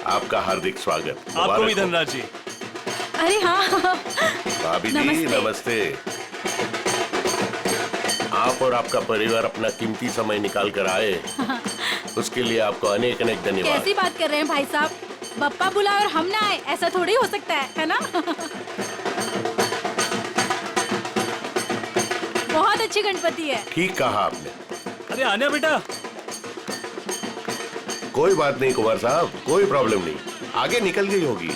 आपका हार्दिक स्वागत। आपको भी धनराज जी। अरे हाँ भाभी जी नमस्ते। आप और आपका परिवार अपना कीमती समय निकाल कर आए, उसके लिए आपको अनेक अनेक धन्यवाद। कैसी बात कर रहे हैं भाई साहब, बप्पा बुलाए और हम ना आए, ऐसा थोड़ी हो सकता है ना? बहुत अच्छी गणपति है। ठीक कहा आपने। अरे आने बेटा। कोई बात नहीं कुमार साहब, कोई प्रॉब्लम नहीं, आगे निकल गई होगी।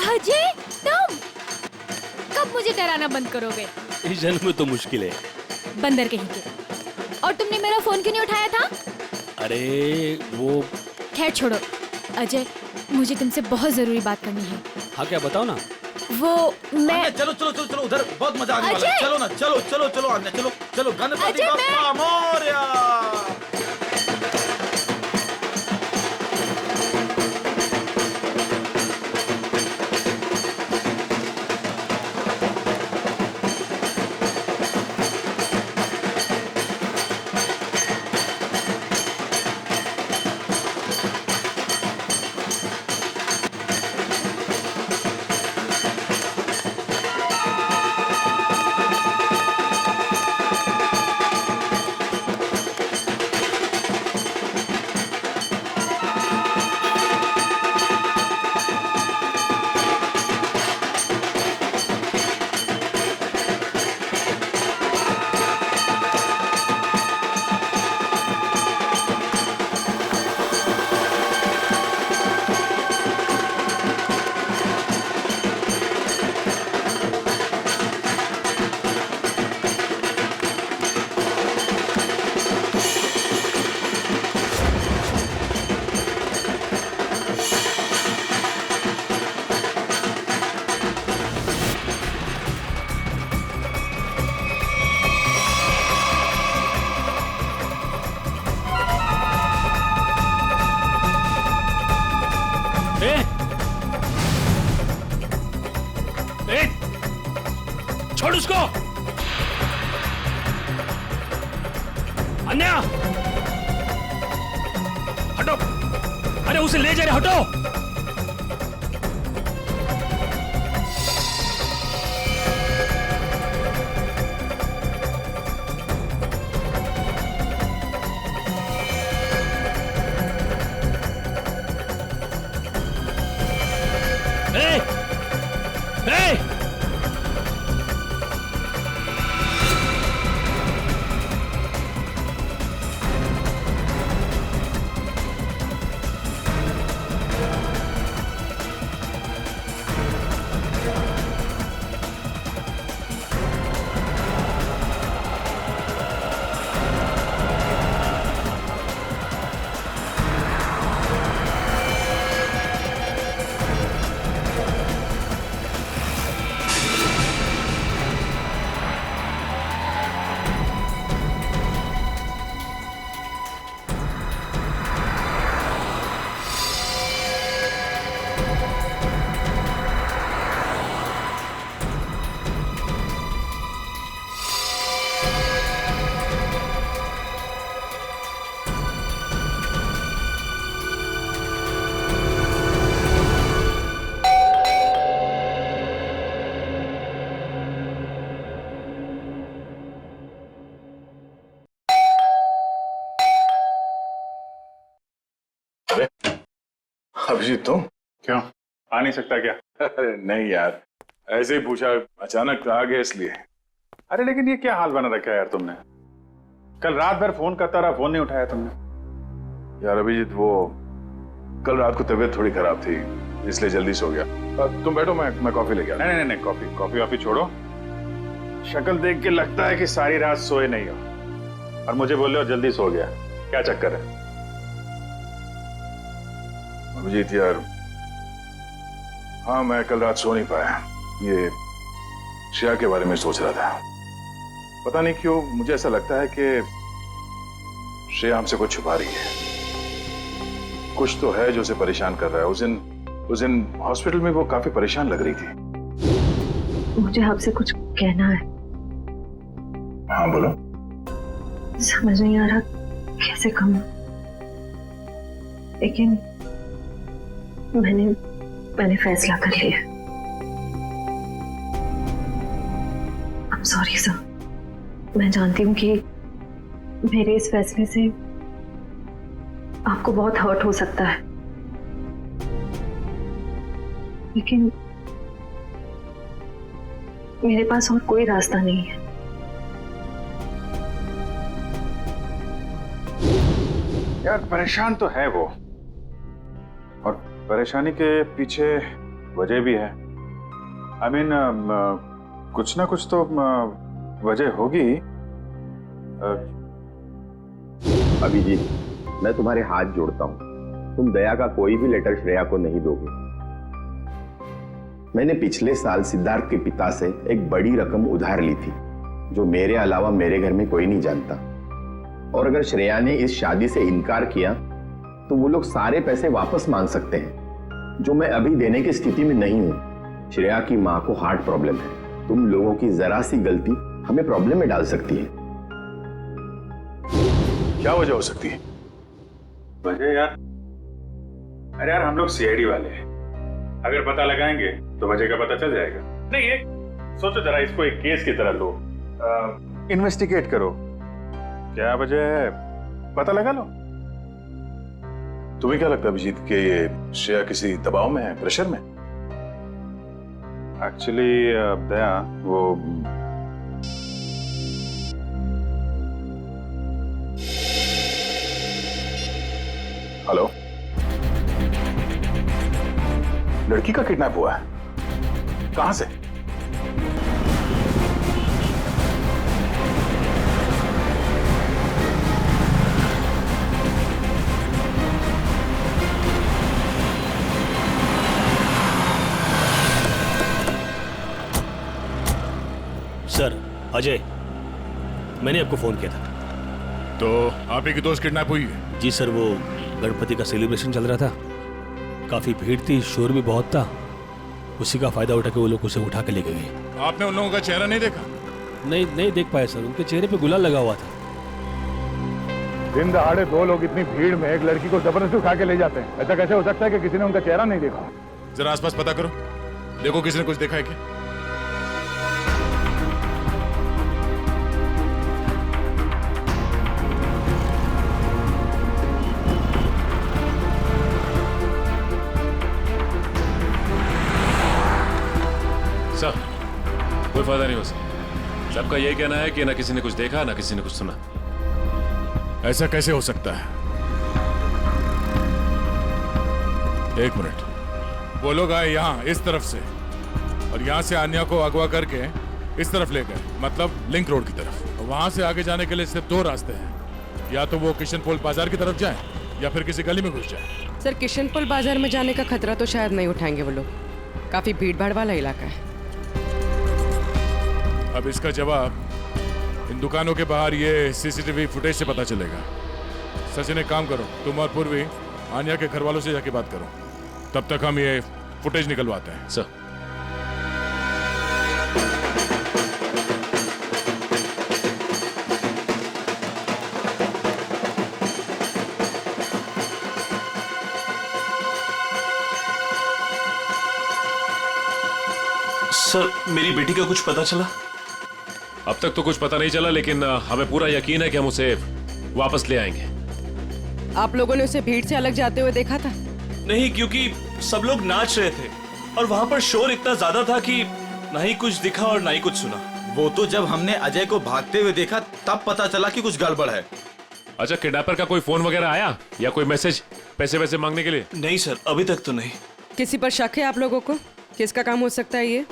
अजय तुम कब मुझे डराना बंद करोगे? इस जन्म में तो मुश्किल है। बंदर कहीं के। और तुमने मेरा फोन क्यों नहीं उठाया था? अरे वो खैर छोड़ो अजय, मुझे तुमसे बहुत जरूरी बात करनी है। हाँ क्या बताओ ना। वो मैं चलो चलो चलो चलो उधर बहुत मजा आने वाला है। अजय! चलो ना, चलो चलो चलो आने, चलो चलो गणपति अजय, बप्पा मोरया। छोड़ उसको। अन्या हटो। अरे उसे ले जा रहे, हटो। ए! ए! अभिजीत तुम क्यों आ नहीं सकता क्या? अरे नहीं यार, ऐसे ही पूछा, अचानक आ गया इसलिए। अरे लेकिन ये क्या हाल बना रखा है यार तुमने? कल रात भर फोन करता रहा, फोन नहीं उठाया तुमने। यार अभिजीत वो कल रात को तबीयत थोड़ी खराब थी, इसलिए जल्दी सो गया। तुम बैठो, मैं कॉफी लेके आता। नहीं नहीं नहीं, कॉफी वॉफी छोड़ो। शक्ल देख के लगता है कि सारी रात सोए नहीं हो और मुझे बोले और जल्दी सो गया। क्या चक्कर है? अभिजीत यार, हाँ मैं कल रात सो नहीं पाया, ये श्रेया के बारे में सोच रहा था। पता नहीं क्यों मुझे ऐसा लगता है कि श्रेया हमसे कुछ छुपा रही है। कुछ तो है जो उसे परेशान कर रहा है। उस दिन हॉस्पिटल में वो काफी परेशान लग रही थी। मुझे आपसे कुछ कहना है। हाँ बोलो। समझ नहीं आ रहा कैसे कहूं, लेकिन मैंने फैसला कर लिया। I'm sorry sir. मैं जानती हूँ कि मेरे इस फैसले से आपको बहुत हर्ट हो सकता है, लेकिन मेरे पास और कोई रास्ता नहीं है। यार परेशान तो है वो, और परेशानी के पीछे वजह भी है। I mean, कुछ ना कुछ तो वजह होगी। अभिजीत, मैं तुम्हारे हाथ जोड़ता हूँ, तुम दया का कोई भी लेटर श्रेया को नहीं दोगे। मैंने पिछले साल सिद्धार्थ के पिता से एक बड़ी रकम उधार ली थी, जो मेरे अलावा मेरे घर में कोई नहीं जानता। और अगर श्रेया ने इस शादी से इनकार किया तो वो लोग सारे पैसे वापस मांग सकते हैं, जो मैं अभी देने की स्थिति में नहीं हूं। श्रेया की मां को हार्ट प्रॉब्लम है। तुम लोगों की जरा सी गलती हमें प्रॉब्लम में डाल सकती है। क्या वजह हो सकती है? वजह यार, अरे यार हम लोग सीआईडी वाले हैं, अगर पता लगाएंगे तो वजह का पता चल जाएगा। नहीं ये सोचो जरा, इसको एक केस की तरह लो, इन्वेस्टिगेट करो, क्या वजह है पता लगा लो। तुम्हें क्या लगता है अभिजीत कि ये श्रेया किसी दबाव में है, प्रेशर में? एक्चुअली दया वो हेलो, लड़की का किडनैप हुआ है? कहां से? सर अजय, मैंने आपको फोन किया था। तो आप ही की दोस्त किडनैप हुई है? जी सर, वो गणपति का सेलिब्रेशन चल रहा था, काफी भीड़ थी, शोर भी बहुत था, उसी का फायदा उठा के वो लोग उसे उठा के लेके गए। आपने उन लोगों का चेहरा नहीं देखा? नहीं देख पाए सर, उनके चेहरे पे गुलाल लगा हुआ था। दिन दहाड़े दो लोग इतनी भीड़ में एक लड़की को जबरदस्ती उठा के ले जाते हैं, ऐसा कैसे हो सकता है कि किसी ने उनका चेहरा नहीं देखा? जरा आसपास पता करो, देखो किसी ने कुछ देखा है क्या। सर कोई फायदा नहीं हो सकता। सबका यही कहना है कि ना किसी ने कुछ देखा ना किसी ने कुछ सुना। ऐसा कैसे हो सकता है? एक मिनट, वो लोग आए यहाँ इस तरफ से और यहाँ से आन्या को अगवा करके इस तरफ ले गए, मतलब लिंक रोड की तरफ। वहां से आगे जाने के लिए सिर्फ दो रास्ते हैं, या तो वो किशनपोल बाजार की तरफ जाए या फिर किसी गली में घुस जाए। सर किशनपोल बाजार में जाने का खतरा तो शायद नहीं उठाएंगे वो लोग, काफी भीड़ भाड़ वाला इलाका है। अब इसका जवाब इन दुकानों के बाहर ये सीसीटीवी फुटेज से पता चलेगा। सचिन एक काम करो, तुम और पूर्वी आन्या के घर वालों से जाके बात करो, तब तक हम ये फुटेज निकलवाते हैं। सर सर मेरी बेटी का कुछ पता चला? अब तक तो कुछ पता नहीं चला, लेकिन हमें पूरा यकीन है कि हम उसे वापस ले आएंगे। आप लोगों ने उसे भीड़ से अलग जाते हुए देखा था? नहीं, क्योंकि सब लोग नाच रहे थे और वहां पर शोर इतना ज्यादा था कि ना ही कुछ दिखा और ना ही कुछ सुना। वो तो जब हमने अजय को भागते हुए देखा तब पता चला कि कुछ गड़बड़ है। अच्छा, किडनैपर का कोई फोन वगैरह आया या कोई मैसेज पैसे वैसे मांगने के लिए? नहीं सर, अभी तक तो नहीं। किसी पर शक है आप लोगों को? किसका काम हो सकता है ये?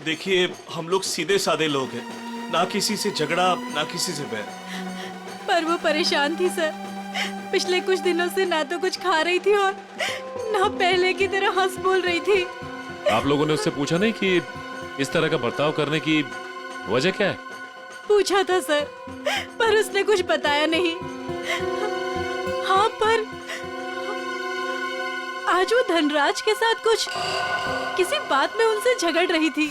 देखिए, हम लोग सीधे साधे लोग हैं, ना किसी से झगड़ा ना किसी से बैर। पर वो परेशान थी सर, पिछले कुछ दिनों से ना तो कुछ खा रही थी और ना पहले की तरह हंस बोल रही थी। आप लोगों ने उससे पूछा नहीं कि इस तरह का बर्ताव करने की वजह क्या है? पूछा था सर, पर उसने कुछ बताया नहीं। हाँ, पर आज वो धनराज के साथ कुछ किसी बात में उनसे झगड़ रही थी।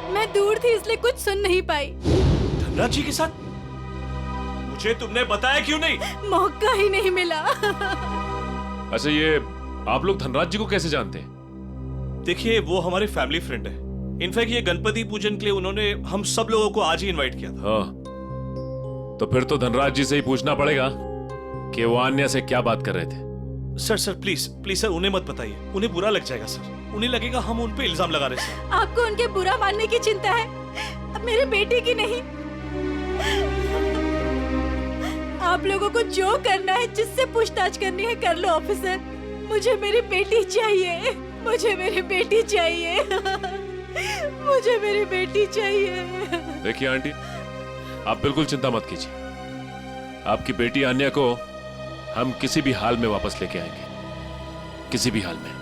मैं दूर थी इसलिए कुछ सुन नहीं पाई। धनराज जी के साथ? मुझे तुमने बताया क्यों नहीं? मौका ही नहीं मिला। अच्छा, ये आप लोग धनराज जी को कैसे जानते हैं? देखिए, वो हमारे फैमिली फ्रेंड है। इनफैक्ट ये गणपति पूजन के लिए उन्होंने हम सब लोगों को आज ही इनवाइट किया था। हाँ, तो फिर तो धनराज जी से ही पूछना पड़ेगा कि वो आन्या से क्या बात कर रहे थे। सर प्लीज प्लीज सर, उन्हें मत बताइए, उन्हें बुरा लग जाएगा सर। उन्हें लगेगा हम उन पे इल्जाम लगा रहे हैं। आपको उनके बुरा मानने की चिंता है, अब मेरे बेटे की नहीं। आप लोगों को जो करना है, जिससे पूछताछ करनी है कर लो ऑफिसर। मुझे मेरी बेटी चाहिए, मुझे मेरी बेटी चाहिए, मुझे मेरी बेटी चाहिए। देखिए आंटी, आप बिल्कुल चिंता मत कीजिए। आपकी बेटी आन्या को हम किसी भी हाल में वापस लेके आएंगे, किसी भी हाल में।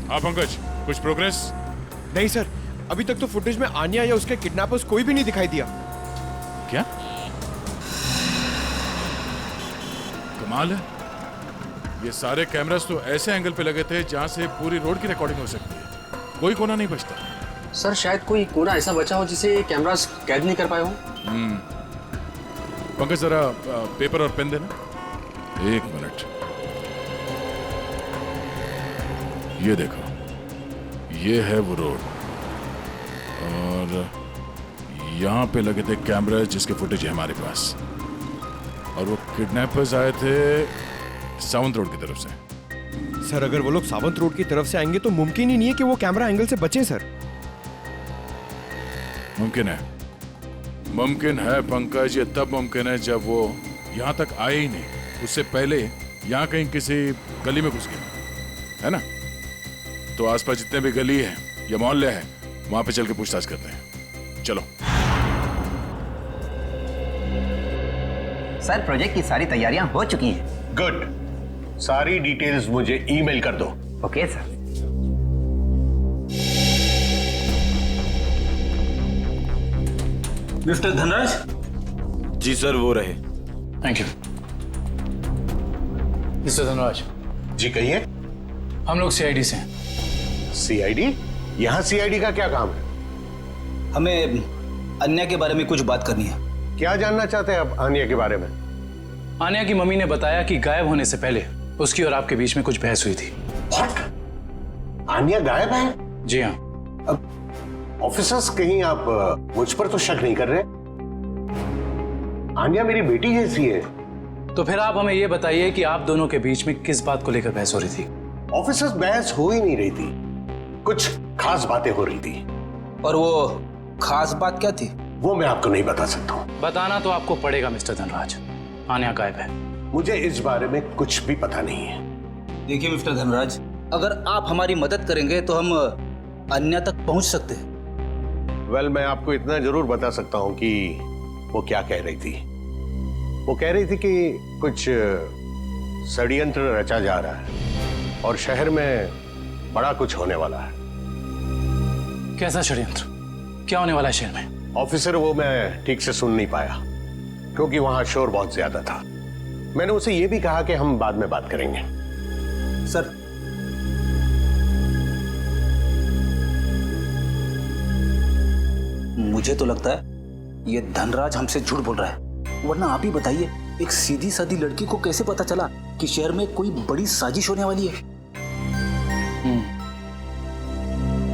हाँ पंकज, कुछ प्रोग्रेस? नहीं सर, अभी तक तो फुटेज में आन्या या उसके किडनैपर्स कोई भी नहीं दिखाई दिया। क्या कमाल है, ये सारे कैमरास तो ऐसे एंगल पे लगे थे जहां से पूरी रोड की रिकॉर्डिंग हो सकती है, कोई कोना नहीं बचता। सर शायद कोई कोना ऐसा बचा हो जिसे कैमरास कैद नहीं कर पाए हो। पंकज जरा पेपर और पेन देना। एक मिनट, ये देखो, ये है वो रोड और यहाँ पे लगे थे कैमरा जिसके फुटेज है हमारे पास, और वो किडनैपर्स आए थे सावंत रोड की तरफ से। सर अगर वो लोग सावंत रोड की तरफ से आएंगे तो मुमकिन ही नहीं है कि वो कैमरा एंगल से बचे सर। मुमकिन है, मुमकिन है पंकज, ये तब मुमकिन है जब वो यहाँ तक आए ही नहीं, उससे पहले यहाँ कहीं किसी गली में घुस गए, है ना? तो आसपास जितने भी गली है या मोहल्ले हैं, वहां पे चल के पूछताछ करते हैं। चलो। सर प्रोजेक्ट की सारी तैयारियां हो चुकी हैं। गुड, सारी डिटेल्स मुझे ईमेल कर दो। Okay sir. मिस्टर धनराज? जी सर, वो रहे। Thank you. मिस्टर धनराज जी कहिए। हम लोग सीआईडी से हैं। सीआईडी? यहाँ सीआईडी का क्या काम है? हमें अन्या के बारे में कुछ बात करनी है। क्या जानना चाहते हैं आप आन्या के बारे में? आन्या की मम्मी ने बताया कि गायब होने से पहले उसकी और आपके बीच में कुछ बहस हुई थी। What? आन्या गायब है? जी हाँ। अब ऑफिसर्स, कहीं आप मुझ पर तो शक नहीं कर रहे? आन्या मेरी बेटी जैसी है। तो फिर आप हमें यह बताइए कि आप दोनों के बीच में किस बात को लेकर बहस हो रही थी? ऑफिसर्स, बहस हो ही नहीं रही थी, कुछ खास बातें हो रही थी। और वो खास बात क्या थी? वो मैं आपको नहीं बता सकता हूँ। बताना तो आपको पड़ेगा मिस्टर धनराज, आन्या गायब है। मुझे इस बारे में कुछ भी पता नहीं है। देखिए मिस्टर धनराज, अगर आप हमारी मदद करेंगे तो हम अन्या तक पहुंच सकते हैं। वेल, मैं आपको इतना जरूर बता सकता हूँ कि वो क्या कह रही थी। वो कह रही थी कि कुछ षड्यंत्र रचा जा रहा है और शहर में बड़ा कुछ होने वाला है। कैसा षड्यंत्र? क्या होने वाला है शहर में? ऑफिसर, वो मैं ठीक से सुन नहीं पाया क्योंकि वहां शोर बहुत ज्यादा था। मैंने उसे ये भी कहा कि हम बाद में बात करेंगे। सर, मुझे तो लगता है ये धनराज हमसे झूठ बोल रहा है, वरना आप ही बताइए, एक सीधी सादी लड़की को कैसे पता चला कि शहर में कोई बड़ी साजिश होने वाली है?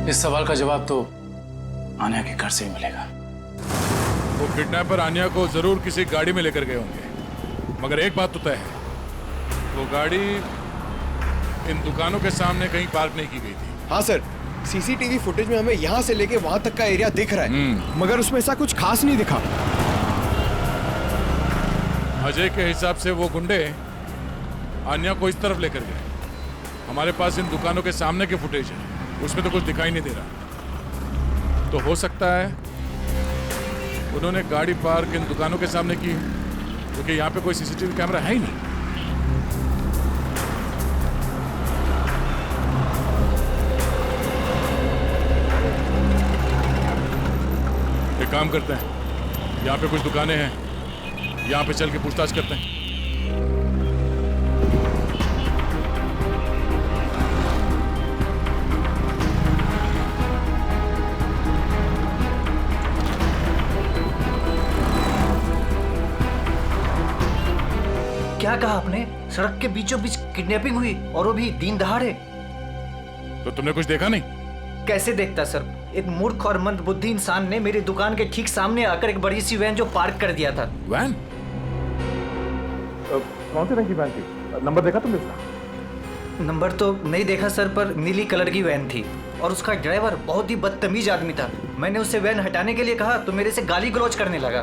इस सवाल का जवाब तो आन्या के घर से ही मिलेगा। वो किडनैपर आन्या को जरूर किसी गाड़ी में लेकर गए होंगे, मगर एक बात तो तय है, वो गाड़ी इन दुकानों के सामने कहीं पार्क नहीं की गई थी। हाँ सर, सीसीटीवी फुटेज में हमें यहाँ से लेके वहां तक का एरिया दिख रहा है, मगर उसमें ऐसा कुछ खास नहीं दिखा। अजय के हिसाब से वो गुंडे आन्या को इस तरफ लेकर गए। हमारे पास इन दुकानों के सामने के फुटेज है, उसमें तो कुछ दिखाई नहीं दे रहा। तो हो सकता है उन्होंने गाड़ी पार्क इन दुकानों के सामने की, क्योंकि यहाँ पे कोई सीसीटीवी कैमरा है ही नहीं। एक काम करते हैं, यहाँ पे कुछ दुकानें हैं, यहाँ पे चल के पूछताछ करते हैं। क्या कहा आपने? सड़क के बीचों बीच किडनैपिंग हुई और वो भी दिन दहाड़े? तो तुमने कुछ देखा नहीं? कैसे देखता सर, एक मूर्ख और मंदबुद्धि इंसान ने मेरी दुकान के ठीक सामने आकर एक बड़ी सी वैन जो पार्क कर दिया था। वैन? कौन सी रंग की वैन थी? नंबर देखा तुमने इसका? नंबर तो नहीं देखा सर, पर नीली कलर की वैन थी और उसका ड्राइवर बहुत ही बदतमीज आदमी था। मैंने उसे वैन हटाने के लिए कहा तो मेरे से गाली गलौज करने लगा।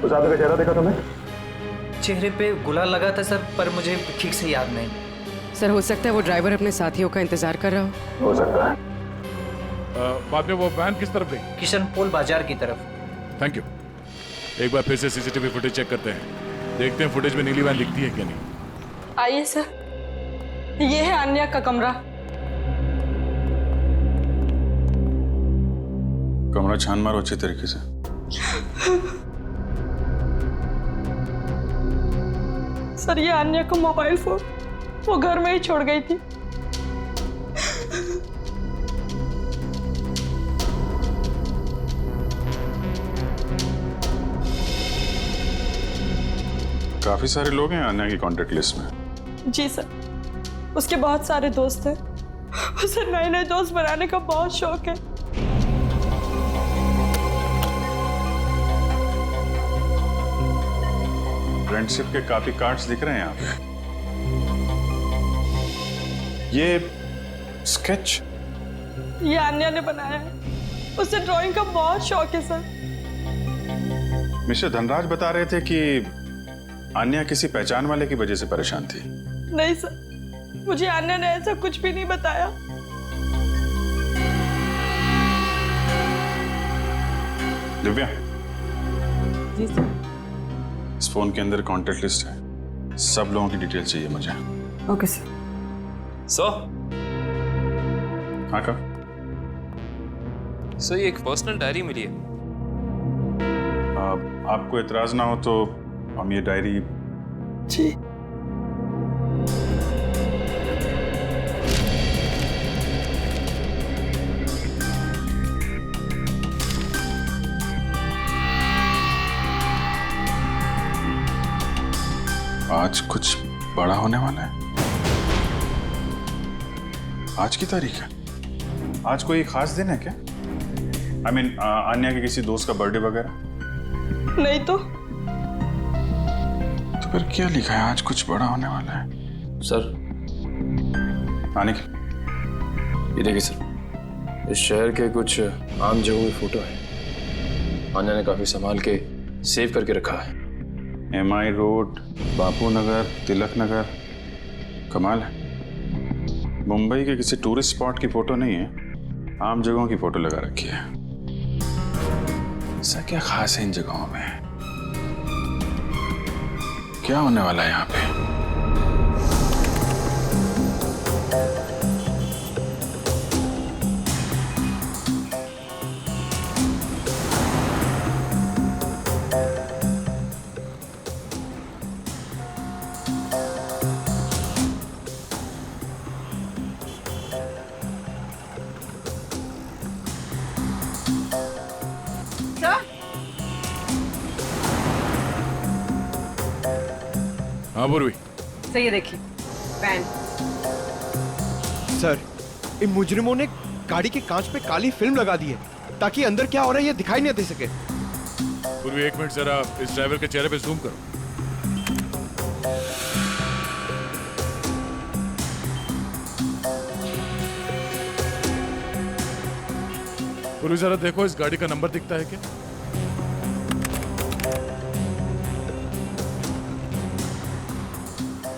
उस आदमी का चेहरा देखा तुमने? चेहरे पे गुलाल लगा था सर, पर मुझे ठीक से याद नहीं। सर हो सकता है वो ड्राइवर अपने साथियों का इंतजार कर रहा हो सकता है। बाद में वो वैन किस तरफ गई? किशन पोल बाजार की तरफ। Thank you. एक बार फिर से सीसीटीवी फुटेज चेक करते हैं, देखते हैं फुटेज में नीली वैन दिखती है क्या नहीं। आइए सर, ये है आन्या का कमरा। कमरा छान मारो अच्छे तरीके से। सर ये आन्या का मोबाइल फोन वो घर में ही छोड़ गई थी। काफी सारे लोग हैं आन्या की कांटेक्ट लिस्ट में। जी सर, उसके बहुत सारे दोस्त हैं। उसे नए नए दोस्त बनाने का बहुत शौक है। फ्रेंडशिप के काफी कार्ड्स दिख रहे हैं यहाँ पे। ये स्केच ये आन्या ने बनाया है। उसे ड्राइंग का बहुत शौक है सर। मिस्टर धनराज बता रहे थे कि आन्या किसी पहचान वाले की वजह से परेशान थी। नहीं सर, मुझे आन्या ने ऐसा कुछ भी नहीं बताया। दिव्या, जी सर। इस फोन के अंदर कॉन्टेक्ट लिस्ट है, सब लोगों की डिटेल चाहिए मुझे। Okay sir. हाँ का? सर ये एक पर्सनल डायरी मिली है। आपको एतराज ना हो तो हम ये डायरी। जी। आज कुछ बड़ा होने वाला है। आज की तारीख है? आज कोई खास दिन है क्या? I mean, आन्या के किसी दोस्त का बर्थडे वगैरह? नहीं तो फिर क्या लिखा है? आज कुछ बड़ा होने वाला है। सर आने की ये देखिए सर, इस शहर के कुछ आम जगहों की फोटो है। आन्या ने काफी संभाल के सेव करके रखा है। MI रोड, बापू नगर, तिलक नगर, कमाल है। मुंबई के किसी टूरिस्ट स्पॉट की फोटो नहीं है, आम जगहों की फोटो लगा रखी है। ऐसा क्या खास है इन जगहों में? क्या होने वाला है यहाँ पे? हाँ पूर्वी। सर ये देखिए वैन। सर इन मुजरिमों ने गाड़ी के कांच पे काली फिल्म लगा दी है ताकि अंदर क्या हो रहा है ये दिखाई नहीं दे सके। पूर्वी एक मिनट जरा इस ड्राइवर के चेहरे पे जूम करो। पूर्वी जरा देखो इस गाड़ी का नंबर दिखता है क्या?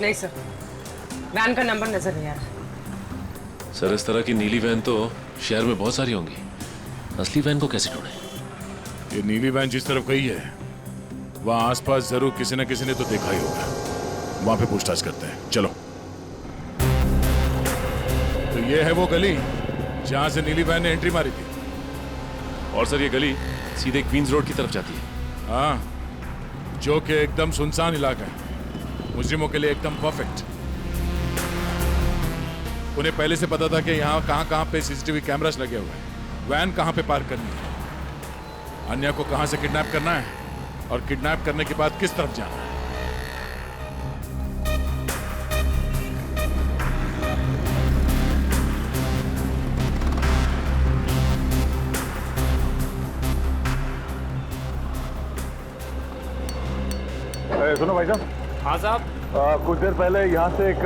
नहीं सर, वैन का नंबर नजर नहीं आ रहा। सर इस तरह की नीली वैन तो शहर में बहुत सारी होंगी, असली वैन को कैसे ढूंढें? ये नीली वैन जिस तरफ गई है वहां आसपास जरूर किसी न किसी ने तो देखा ही होगा। वहां पे पूछताछ करते हैं, चलो। तो ये है वो गली जहां से नीली वैन ने एंट्री मारी थी। और सर ये गली सीधे क्वींस रोड की तरफ जाती है। हाँ, जो कि एकदम सुनसान इलाका है, मुजरिमों के लिए एकदम परफेक्ट। उन्हें पहले से पता था कि यहाँ कहाँ पे सीसीटीवी कैमरास लगे हुए हैं, वैन कहाँ पे पार्क करनी है, अन्या को कहाँ से किडनैप करना है और किडनैप करने के बाद किस तरफ जाना है। सुनो भाई साहब। हाँ साहब। कुछ देर पहले यहाँ से एक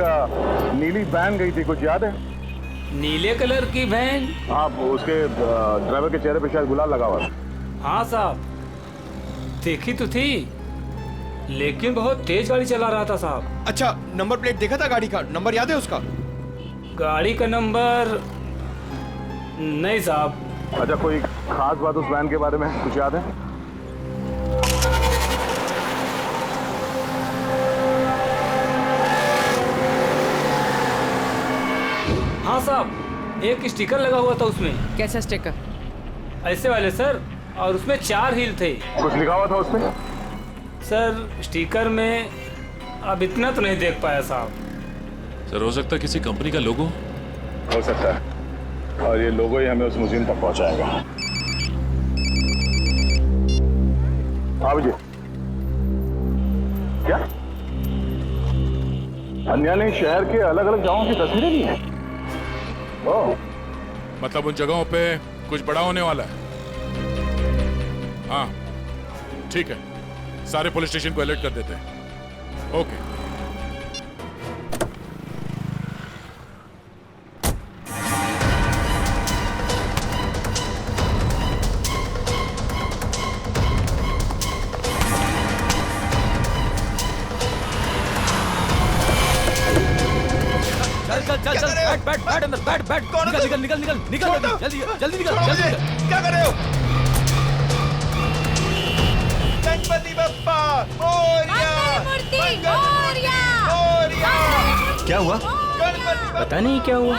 नीली वैन गई थी, कुछ याद है? नीले कलर की वैन? हाँ, उसके ड्राइवर के चेहरे पे शायद गुलाल लगा हुआ था। हाँ साहब, देखी तो थी, लेकिन बहुत तेज गाड़ी चला रहा था साहब। अच्छा, नंबर प्लेट देखा था गाड़ी का? नंबर याद है उसका? गाड़ी का नंबर नहीं साहब। अच्छा, कोई खास बात उस वैन के बारे में कुछ याद है? हाँ साहब, एक स्टिकर लगा हुआ था उसमें। कैसा स्टिकर? ऐसे वाले सर, और उसमें 4 हील थे। कुछ लिखा हुआ था उसमें? सर स्टिकर में अब इतना तो नहीं देख पाया साहब। सर हो सकता है किसी कंपनी का लोगो हो सकता है, और ये लोगो ही हमें उस म्यूजियम तक पहुंचाएगा। हाँ विजय, क्या अन्या ने शहर के अलग अलग जगहों की तस्वीरें ली हैं? ओह, मतलब उन जगहों पे कुछ बड़ा होने वाला है। हाँ ठीक है, सारे पुलिस स्टेशन को अलर्ट कर देते हैं। ओके। चल बैठ अंदर, बैठ निकल जल्दी निकल। क्या कर रहे हो? गणपति बप्पा मोरया, क्या हुआ? पता नहीं क्या हुआ,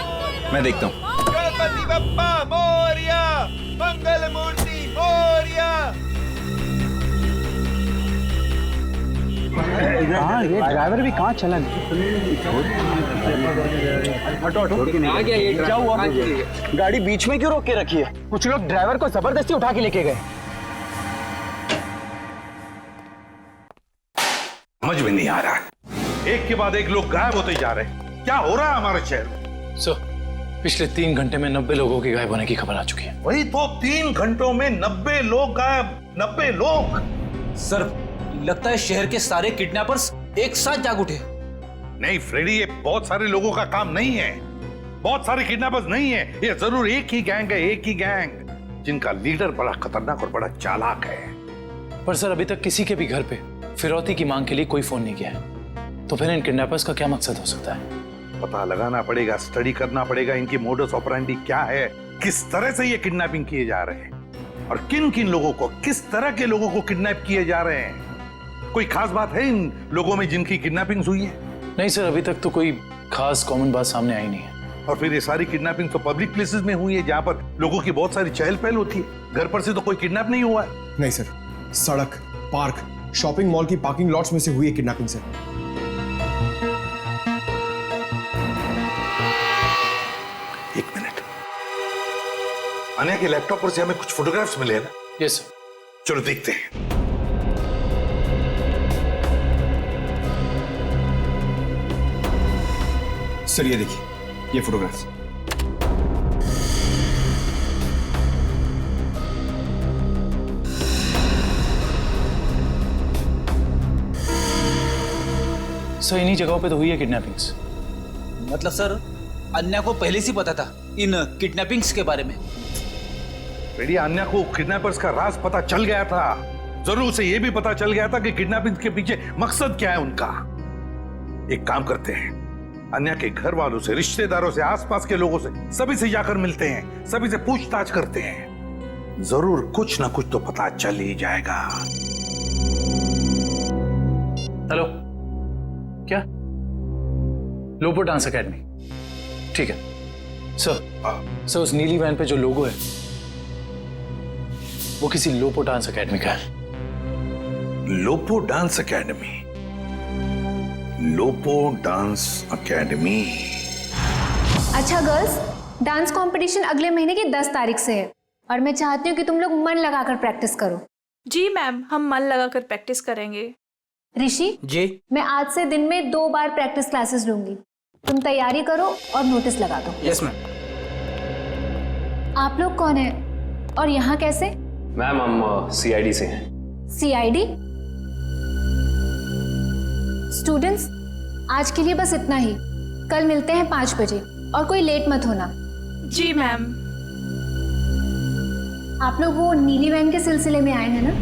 मैं देखता हूँ। गणपति बप्पा मोरया, मंगल मूर्ति मोरया। हाँ, ये ड्राइवर भी कहाँ चला गया? क्या हुआ? गाड़ी बीच में क्यों रोक के रखी है? कुछ लोग ड्राइवर को जबरदस्ती उठा के लेके गए। समझ में नहीं आ रहा है, एक के बाद एक लोग गायब होते जा रहे हैं। क्या हो रहा है हमारे शहर में? सर, पिछले 3 घंटे में 90 लोगों के गायब होने की खबर आ चुकी है। वही तो, 3 घंटों में 90 लोग गायब। 90 लोग? सर, लगता है शहर के सारे किडनैपर्स एक साथ जाग उठे। नहीं फ्रेडी, ये बहुत सारे लोगों का काम नहीं है, बहुत सारे किडनैपर्स नहीं है, ये जरूर एक ही गैंग है, एक ही गैंग, जिनका लीडर बड़ा खतरनाक और बड़ा चालाक है। पर सर, अभी तक किसी के भी घर पे फिरौती की मांग के लिए कोई फोन नहीं किया है, तो फिर इन किडनैपर्स का क्या मकसद हो सकता है? पता लगाना पड़ेगा, स्टडी करना पड़ेगा, इनकी मोडस ऑपरेंडी क्या है, किस तरह से ये किडनैपिंग किए जा रहे हैं, और किन किन लोगों को, किस तरह के लोगों को किडनैप किए जा रहे हैं। कोई खास बात है इन लोगों में जिनकी किडनैपिंग हुई है? नहीं सर, अभी तक तो कोई खास कॉमन बात सामने आई नहीं है। और फिर ये सारी किडनैपिंग तो पब्लिक प्लेसेस में हुई है, जहां पर लोगों की बहुत सारी चहल पहल होती है। घर पर से तो कोई किडनैप नहीं हुआ है। नहीं सर, सड़क, पार्क, शॉपिंग मॉल की पार्किंग लॉट्स में से हुई है किडनैपिंग सर। एक मिनट, अन्या के लैपटॉप पर से हमें कुछ फोटोग्राफ्स मिले हैं ना? Yes sir. चलो देखते हैं। सर ये देखिए, ये फोटोग्राफ्स। सर, इन्हीं जगहों पे तो हुई है किडनैपिंग्स। मतलब सर, अन्या को पहले से पता था इन किडनैपिंग्स के बारे में? बेटी अन्या को किडनैपर्स का राज पता चल गया था। जरूर उसे यह भी पता चल गया था कि किडनैपिंग के पीछे मकसद क्या है उनका। एक काम करते हैं, अन्या के घर वालों से, रिश्तेदारों से, आसपास के लोगों से, सभी से जाकर मिलते हैं, सभी से पूछताछ करते हैं। जरूर कुछ ना कुछ तो पता चल ही जाएगा। हेलो, क्या? लोपो डांस एकेडमी, ठीक है सर। उस नीली वैन पे जो लोगो है वो किसी लोपो डांस एकेडमी का है। लोपो डांस एकेडमी? लोपो डांस एकेडमी। अच्छा गर्ल्स, डांस कंपटीशन अगले महीने की 10 तारीख से है और मैं चाहती हूँ कि तुम लोग मन लगाकर प्रैक्टिस करो। जी मैम, हम मन लगाकर प्रैक्टिस करेंगे। ऋषि जी, मैं आज से दिन में 2 बार प्रैक्टिस क्लासेस लूंगी। तुम तैयारी करो और नोटिस लगा दो। Yes ma'am. आप लोग कौन है और यहाँ कैसे? मैम हम सीआईडी से हैं। सीआईडी? स्टूडेंट्स, आज के लिए बस इतना ही। कल मिलते हैं 5 बजे और कोई लेट मत होना। जी मैम। आप लोग वो नीली वैन के सिलसिले में आए हैं ना?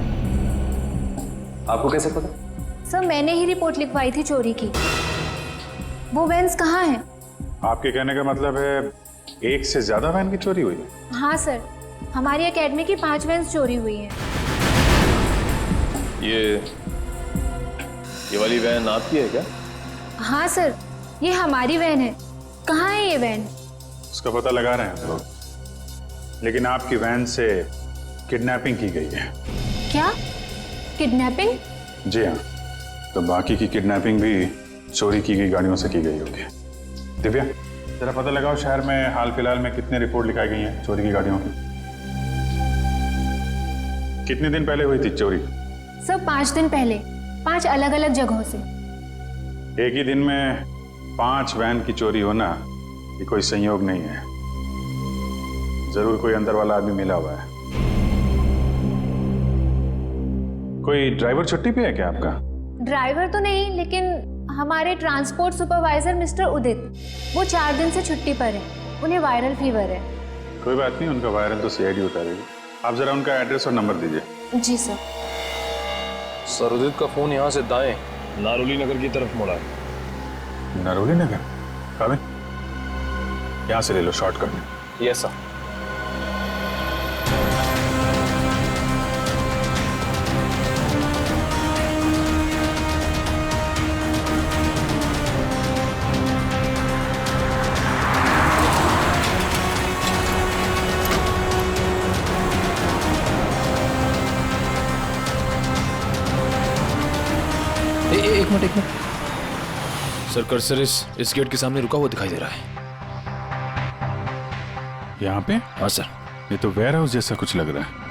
आपको कैसे पता? सर, मैंने ही रिपोर्ट लिखवाई थी चोरी की। वो वैन्स कहाँ हैं? आपके कहने का मतलब है एक से ज्यादा वैन की चोरी हुई है? हाँ सर, हमारी एकेडमी की 5 वैन्स चोरी हुई हैं। ये वाली वैन आपकी है क्या? हाँ सर, ये हमारी वैन है। कहाँ है ये वैन? उसका पता लगा रहे हैं हम लोग, लेकिन आपकी वैन से किडनैपिंग की गई है। क्या? किडनैपिंग? जी हाँ, तो बाकी की किडनैपिंग भी चोरी की गई गाड़ियों से की गई होगी। दिव्या, जरा पता लगाओ शहर में हाल फिलहाल में कितने रिपोर्ट लिखाई गई हैं चोरी की गाड़ियों की। कितने दिन पहले हुई थी चोरी? सर 5 दिन पहले, 5 अलग अलग जगहों से। एक ही दिन में 5 वैन की चोरी होना ये कोई संयोग नहीं है। जरूर कोई अंदर वाला आदमी मिला हुआ है। कोई ड्राइवर छुट्टी पे है क्या आपका? ड्राइवर तो नहीं, लेकिन हमारे ट्रांसपोर्ट सुपरवाइजर मिस्टर उदित, वो 4 दिन से छुट्टी पर हैं। उन्हें वायरल फीवर है। कोई बात नहीं, उनका वायरल तो सीआईडी उतारेगी। आप जरा उनका एड्रेस और नंबर दीजिए। जी सर। सर, उदित का फोन यहाँ से दाएं नारोली नगर की तरफ मुड़ा है। नारोली नगर? काबिल, यहाँ से ले लो शॉर्टकट में। Yes sir. एक मिनट। सर, कर्सर इस गेट के सामने रुका हुआ दिखाई दे रहा है। यहाँ पे? हाँ सर। ये तो वेयर हाउस जैसा कुछ लग रहा है।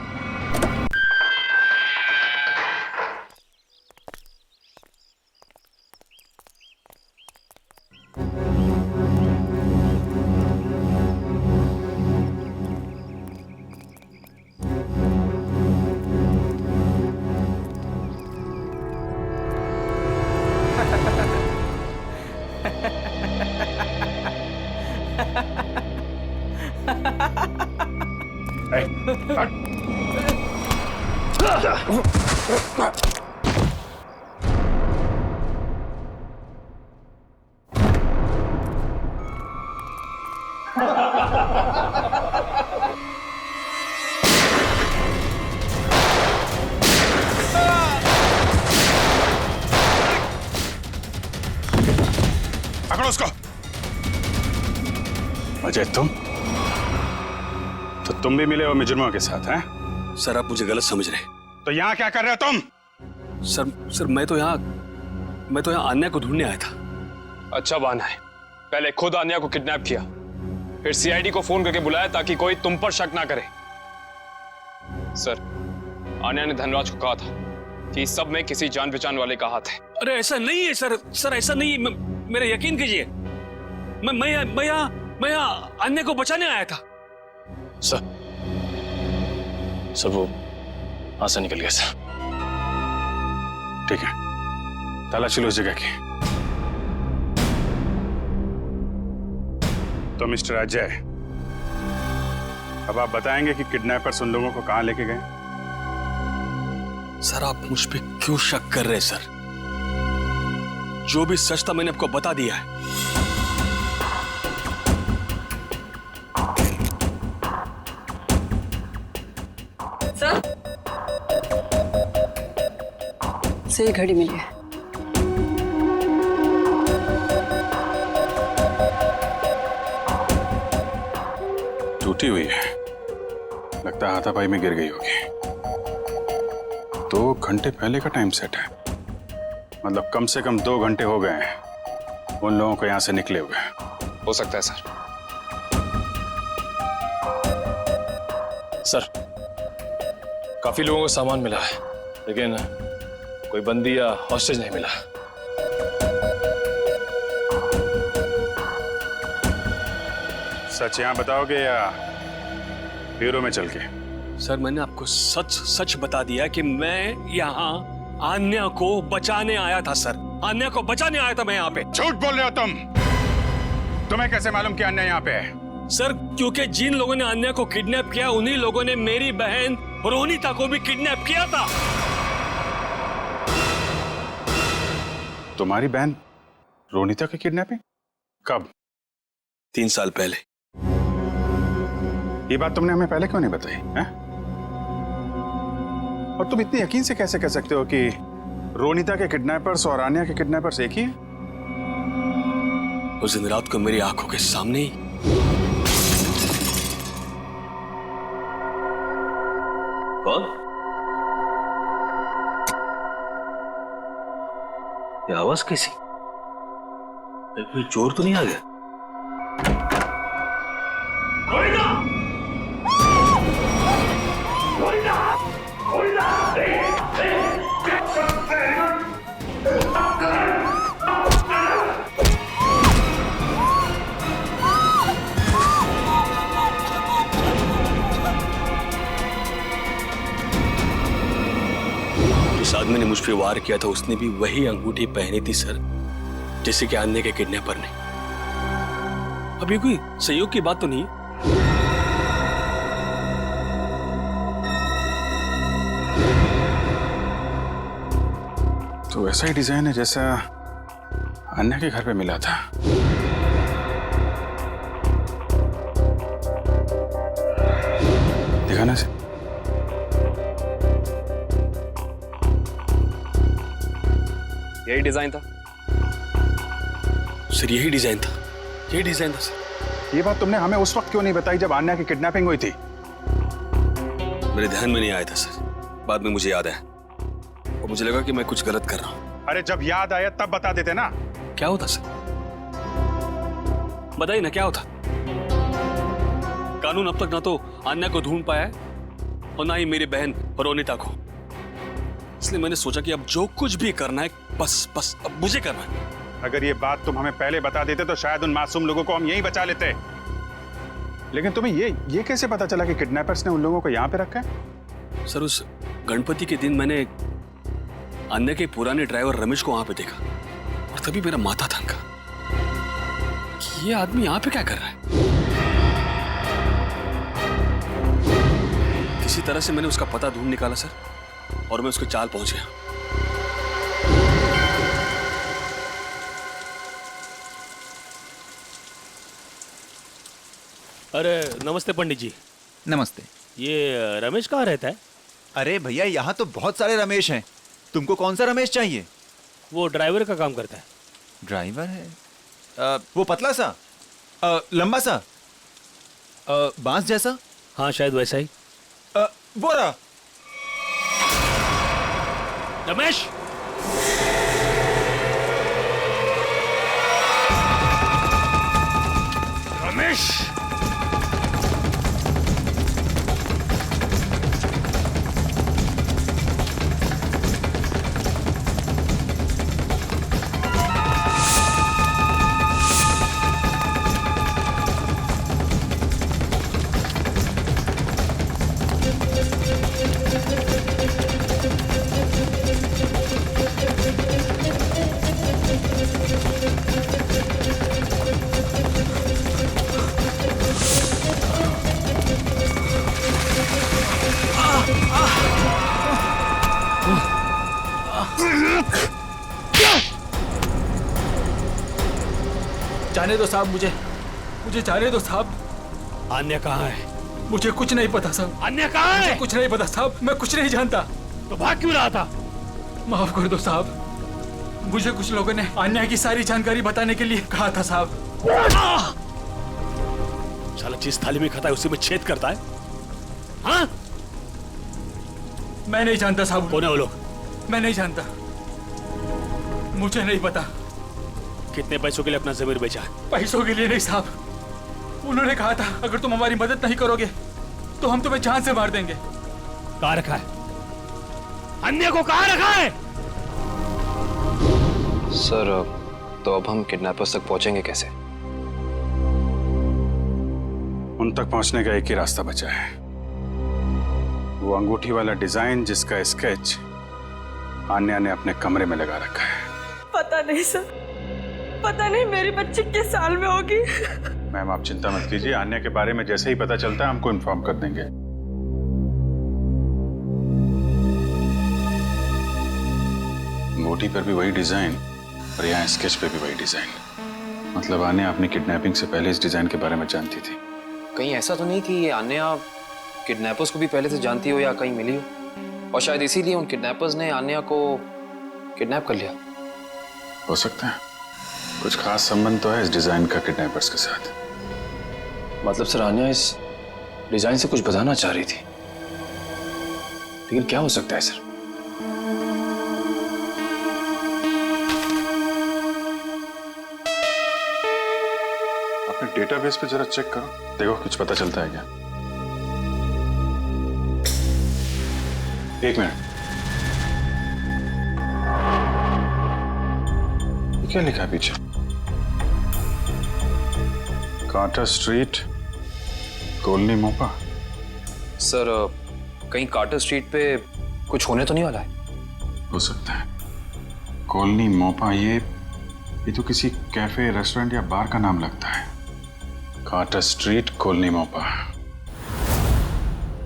पकड़ो उसको। अजय, तुम भी मिले हो मुजरिमों के साथ हैं? सर, आप मुझे गलत समझ रहे। तो यहाँ क्या कर रहे हो तुम? सर मैं तो यहाँ अन्या को ढूंढने आया था। अच्छा बहाना है। पहले खुद अन्या को किडनैप किया, फिर सीआईडी को फोन करके बुलाया ताकि कोई तुम पर शक ना करे। सर, अन्या ने धनराज को कहा था कि इस सब में किसी जान पहचान वाले का हाथ है। अरे ऐसा नहीं है सर, ऐसा नहीं है। मेरा यकीन कीजिए, मैं यहाँ अन्य को बचाने आया था। सर वो हाथ से निकल गया सर। ठीक है, तलाशी लो उस जगह की। तो मिस्टर अजय, अब आप बताएंगे कि किडनैपर्स उन लोगों को कहां लेके गए? सर आप मुझ पे क्यों शक कर रहे हैं सर? जो भी सच था मैंने आपको बता दिया है। सर से घड़ी मिली है। टूटी हुई है, लगता है हाथापाई में गिर गई होगी। 2 घंटे पहले का टाइम सेट है, मतलब कम से कम 2 घंटे हो गए हैं उन लोगों को यहां से निकले हुए। हो सकता है सर। सर काफी लोगों को सामान मिला है, लेकिन कोई बंदी या हॉस्टेज नहीं मिला। सच यहां बताओगे या ब्यूरो में चल के? सर मैंने आपको सच सच बता दिया कि मैं यहाँ आन्या को बचाने आया था सर। आन्या को बचाने आया था मैं यहाँ पे। झूठ बोल रहे हो तुम। तुम्हें कैसे मालूम कि आन्या यहाँ पे है? सर क्योंकि जिन लोगों ने आन्या को किडनैप किया उन्हीं लोगों ने मेरी बहन रोनिता को भी किडनैप किया था। तुम्हारी बहन रोनिता की किडनैपिंग कब? 3 साल पहले। ये बात तुमने हमें पहले क्यों नहीं बताई है? और तुम इतनी यकीन से कैसे कह सकते हो कि रोनिता के किडनैपर्स और आन्या के किडनैपर्स एक ही हैं? उस दिन रात को मेरी आंखों के सामने ही कौन? ये आवाज कैसी? कोई चोर तो नहीं आ गया? जिस आदमी ने मुझ पे वार किया था उसने भी वही अंगूठी पहनी थी सर, जैसे कि आन्या के किडनैपर ने। अब ये कोई संयोग की बात तो नहीं? तो ऐसा ही डिजाइन है जैसा आन्या के घर पे मिला था। दिखाना से। यही डिजाइन था सर, यही डिजाइन था, यही डिजाइन था सर। ये बात तुमने हमें उस वक्त क्यों नहीं बताई जब आन्या की किडनैपिंग हुई थी? मेरे ध्यान में नहीं आया था सर, बाद में मुझे याद आया और मुझे लगा कि मैं कुछ गलत कर रहा हूं। अरे जब याद आया तब बता देते ना। क्या होता सर? बताइए ना क्या होता। कानून अब तक ना तो आन्या को ढूंढ पाया है और ना ही मेरी बहन रोनिता को। इसलिए मैंने सोचा कि अब जो कुछ भी करना है बस अब मुझे करना है। अगर ये बात तुम हमें पहले बता देते तो शायद उन मासूम लोगों को हम यहीं बचा लेते। लेकिन तुम्हें ये कैसे पता चला कि किडनैपर्स ने उन लोगों को यहां पे रखा है? सर उस गणपति के दिन मैंने आन्या के पुराने ड्राइवर रमेश को वहां पे देखा और तभी मेरा माथा थनका कि ये आदमी यहां पे क्या कर रहा है। किसी तरह से मैंने उसका पता ढूंढ निकाला सर और मैं उसके चाल पहुंच गया। अरे नमस्ते पंडित जी। नमस्ते। ये रमेश कहाँ रहता है? अरे भैया यहाँ तो बहुत सारे रमेश हैं, तुमको कौन सा रमेश चाहिए? वो ड्राइवर का काम करता है। ड्राइवर है? वो पतला सा, लंबा सा, बांस जैसा? हाँ शायद वैसा ही। वो रहा। रमेश, रमेश, जाने दो साहब, मुझे जाने दो साहब। अन्य कहाँ है? मुझे कुछ नहीं पता साहब। अन्य कहाँ है? मुझे कुछ नहीं पता साहब, मैं कुछ नहीं जानता। तो भाग क्यों रहा था? माफ कर दो साहब, मुझे कुछ लोगों ने अन्य की सारी जानकारी बताने के लिए कहा था साहब। साला जिस थाली में खाता है उसी में छेद करता है। हाँ? मैं नहीं जानता साहब। कौन है वो लोग? मैं नहीं जानता, मुझे नहीं पता। कितने पैसों के लिए अपना जमीर बेचा? पैसों के लिए नहीं साहब, उन्होंने कहा था अगर तुम हमारी मदद नहीं करोगे तो हम तुम्हें जान से मार देंगे। कहाँ रखा है? अन्य को कहाँ रखा है? सर तो अब हम किडनैपर्स तक पहुंचेंगे कैसे? उन तक पहुंचने का एक ही रास्ता बचा है, वो अंगूठी वाला डिजाइन जिसका स्केच आन्या ने अपने कमरे में लगा रखा है। पता नहीं सर, पता नहीं मेरी बच्ची किस साल में होगी। मैम आप चिंता मत कीजिए, आन्या के बारे में जैसे ही पता चलता है हमको इन्फॉर्म कर देंगे। अंगूठी पर भी वही डिजाइन और यहाँ स्केच पे भी वही डिजाइन। मतलब आन्या अपनी किडनैपिंग से पहले इस डिजाइन के बारे में जानती थी। कहीं ऐसा तो नहीं कि ये आन्या किडनैपर्स को भी पहले से जानती हो या कहीं मिली हो, और शायद इसीलिए उन किडनैपर्स ने आन्या को किडनैप कर लिया। हो सकता है, कुछ खास संबंध तो है इस डिजाइन का किडनैपर्स के साथ। मतलब सर आन्या इस डिजाइन से कुछ बताना चाह रही थी, लेकिन क्या हो सकता है सर? अपने डेटाबेस पे जरा चेक करो, देखो कुछ पता चलता है क्या। एक मिनट, क्या लिखा है पीछे? Carter street, colony Mopa. Sir कहीं कार्टर स्ट्रीट पे कुछ होने तो नहीं वाला है? हो सकता है, कॉलोनी मोपा, ये तो किसी कैफे, रेस्टोरेंट या बार का नाम लगता है। Carter street, colony Mopa.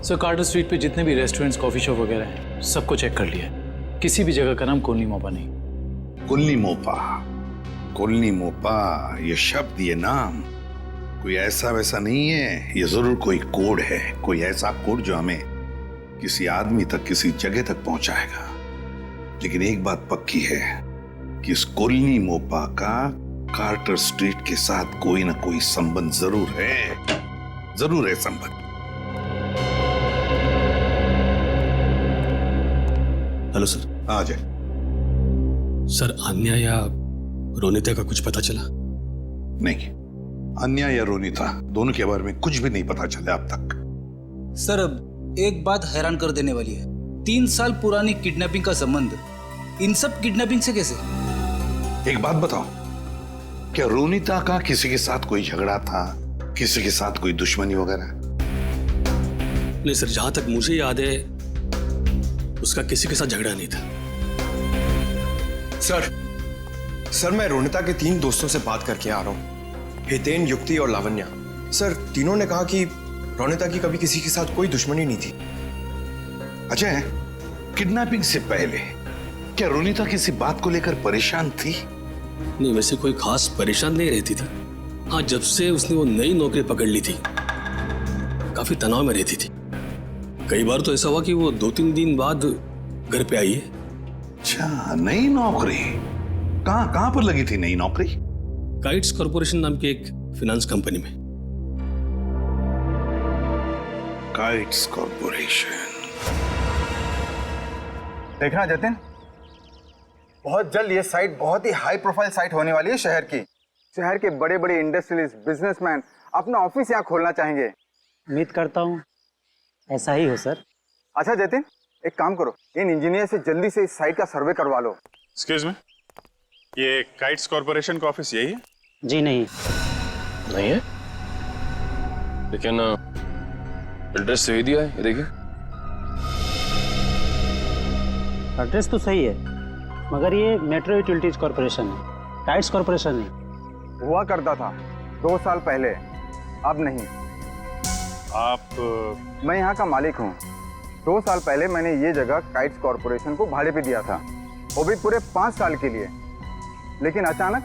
Sir Carter street पे जितने भी रेस्टोरेंट्स, कॉफी शॉप वगैरह हैं, सबको चेक कर लिया, किसी भी जगह का नाम कॉलोनी मोपा नहीं। कॉलोनी मोपा, कॉलोनी मोपा, ये शब्द, ये नाम कोई ऐसा वैसा नहीं है, ये जरूर कोई कोड है, कोई ऐसा कोड जो हमें किसी आदमी तक, किसी जगह तक पहुंचाएगा। लेकिन एक बात पक्की है कि इस कॉलोनी मोपा का कार्टर स्ट्रीट के साथ कोई ना कोई संबंध जरूर है संबंध। Hello sir. आ जाए। सर अन्या या रोनिता का कुछ पता चला? नहीं, अन्या या रोनिता दोनों के बारे में कुछ भी नहीं पता चला अब तक। सर अब एक बात हैरान कर देने वाली है, 3 साल पुरानी किडनैपिंग का संबंध इन सब किडनैपिंग से कैसे? एक बात बताओ, क्या रोनिता का किसी के साथ कोई झगड़ा था, किसी के साथ कोई दुश्मनी वगैरह? नहीं सर, जहां तक मुझे याद है उसका किसी के साथ झगड़ा नहीं था। सर मैं रोनिता के 3 दोस्तों से बात करके आ रहा हूँ, हितेन, युक्ति और लावण्या। सर तीनों ने कहा कि रोनिता की कभी किसी के साथ कोई दुश्मनी नहीं थी। अजय, किडनैपिंग से पहले क्या रोनिता किसी बात को लेकर परेशान थी? नहीं, वैसे कोई खास परेशान नहीं रहती थी। हाँ, जब से उसने वो नई नौकरी पकड़ ली थी काफी तनाव में रहती थी। कई बार तो ऐसा हुआ कि वो 2-3 दिन बाद घर पे आई है। अच्छा, नई नौकरी? कहाँ पर लगी थी नई नौकरी? काइट्स कॉर्पोरेशन नाम की एक फाइनेंस कंपनी में। Kites corporation. देखना जतिन, बहुत जल्द ये साइट बहुत ही हाई प्रोफाइल साइट होने वाली है शहर की। शहर के बड़े बड़े इंडस्ट्रियलिस्ट, बिजनेसमैन अपना ऑफिस यहाँ खोलना चाहेंगे। उम्मीद करता हूँ ऐसा ही हो सर। अच्छा जतिन, एक काम करो, इन इंजीनियर से जल्दी से इस साइट का सर्वे करवा लो। एक्सक्यूज मी, ये काइट्स कॉर्पोरेशन का ऑफिस यही है? जी नहीं है, लेकिन एड्रेस सही दिया है, ये देखिए। एड्रेस तो सही है, मगर ये मेट्रो यूटिलिटीज कॉर्पोरेशन है, काइट्स कॉर्पोरेशन नहीं। हुआ करता था 2 साल पहले, अब नहीं। आप? मैं यहाँ का मालिक हूँ। 2 साल पहले मैंने ये जगह काइट्स कॉर्पोरेशन को भाड़े पे दिया था। वो भी पूरे 5 साल के लिए। लेकिन अचानक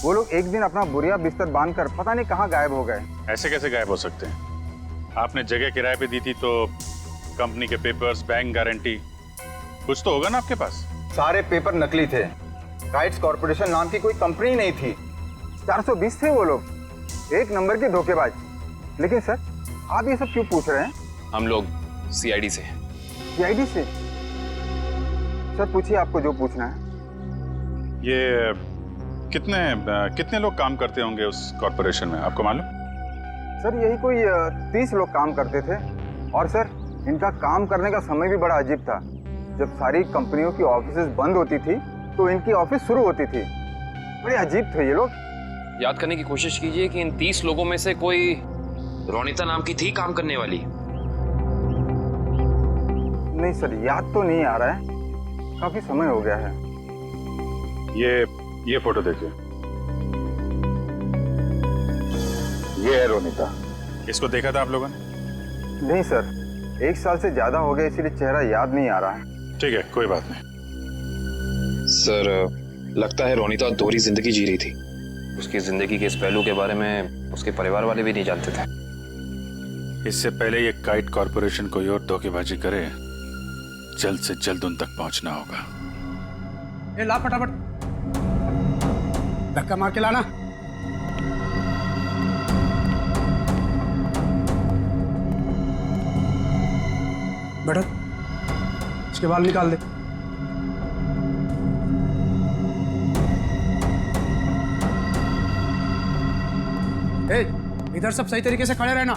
वो लोग एक दिन अपना बुरिया बिस्तर बांधकर पता नहीं कहाँ गायब हो गए। ऐसे कैसे गायब हो सकते हैं? आपने जगह किराए पे दी थी तो कंपनी के पेपर्स, बैंक गारंटी, कुछ तो होगा ना आपके पास? सारे पेपर नकली थे। काइट्स कॉर्पोरेशन नाम की कोई कंपनी नहीं थी। 420 थे वो लोग, एक नंबर के धोखेबाज। लेकिन सर, आप ये सब क्यों पूछ रहे हैं? हम लोग सीआईडी से हैं। सीआईडी से? सर पूछिए आपको जो पूछना है। ये कितने लोग काम करते होंगे उस कॉर्पोरेशन में, आपको मालूम? सर यही कोई 30 लोग काम करते थे। और सर इनका काम करने का समय भी बड़ा अजीब था। जब सारी कंपनियों की ऑफिसेज बंद होती थी तो इनकी ऑफिस शुरू होती थी। बड़े अजीब थे ये लोग। याद करने की कोशिश कीजिए कि इन 30 लोगों में से कोई रोनिता नाम की थी काम करने वाली? नहीं सर, याद तो नहीं आ रहा है, काफी समय हो गया है। ये फोटो देखिए, ये है रोनिता। इसको देखा था आप लोगों ने? नहीं सर, 1 साल से ज्यादा हो गया, इसीलिए चेहरा याद नहीं आ रहा है। ठीक है, कोई बात नहीं। सर लगता है रोनिता दोहरी जिंदगी जी रही थी। उसकी जिंदगी के इस पहलू के बारे में उसके परिवार वाले भी नहीं जानते थे। इससे पहले ये काइट कॉर्पोरेशन कोई और धोखेबाजी करे, जल्द से जल्द उन तक पहुंचना होगा। ए ला फटाफट, धक्का मार के लाना। बैठो, इसके बाल निकाल दे। ए, इधर सब सही तरीके से खड़े रहना।